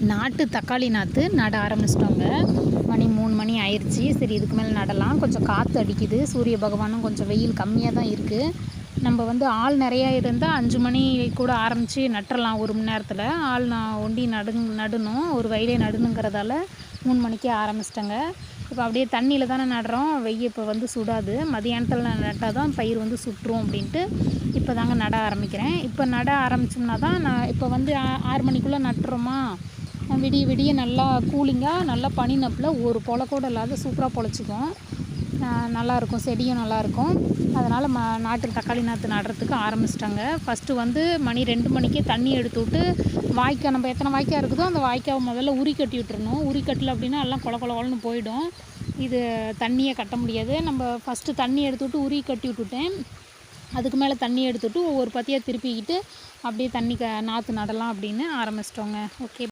நாட்டு தக்காளி நாற்று நட ஆரம்பிச்சிட்டோங்க. மணி 3 மணி ஆயிடுச்சு. சரி இதுக்கு மேலே நடலாம். கொஞ்சம் காற்று அடிக்குது. சூரிய பகவானும் கொஞ்சம் வெயில் கம்மியாக தான் இருக்குது. நம்ம ஆள் நிறையா இருந்தால் 5 மணி கூட ஆரம்பித்து நட்டுறலாம். 1 மணி நேரத்தில் ஆள் நான் ஒண்டி நடணும். ஒரு வயலே நடணுங்கிறதால 3 மணிக்கே ஆரம்பிச்சிட்டேங்க. இப்போ அப்படியே தண்ணியில் தானே நடுறோம். வெய்ய இப்போ சுடாது. மதியானத்தில் நட்டால் தான் பயிர் சுட்டுரும் அப்படின்ட்டு இப்போ தாங்க நட ஆரம்பிக்கிறேன். இப்போ நட ஆரம்பித்தோம்னா தான் நான் இப்போ 6 மணிக்குள்ளே நட்டுறோமா, விடிய விடிய நல்லா கூலிங்காக நல்லா பனி நப்பில் ஒரு பொல கூட இல்லாத சூப்பராக பொழைச்சிக்கும். நல்லாயிருக்கும், செடியும் நல்லாயிருக்கும். அதனால் நாட்டு தக்காளி நாற்று நடுறதுக்கு ஆரம்பிச்சிட்டாங்க. ஃபஸ்ட்டு மணி 2 மணிக்கே தண்ணி எடுத்து விட்டு வாய்க்கால் நம்ம எத்தனை வாய்க்கால் இருக்குதோ அந்த வாய்க்காவை முதல்ல உரி கட்டி விட்டுறணும். உரி கட்டலை அப்படின்னா எல்லாம் கொல கொல கொலன்னு போயிடும். இது தண்ணியை கட்ட முடியாது. நம்ம ஃபஸ்ட்டு தண்ணி எடுத்து விட்டு உரி கட்டி விட்டுட்டேன். அதுக்கு மேலே தண்ணி எடுத்துவிட்டு ஒவ்வொரு பத்தியாக திருப்பிக்கிட்டு அப்படியே நாற்று நடலாம் அப்படின்னு ஆரம்பிச்சிட்டோங்க. ஓகே.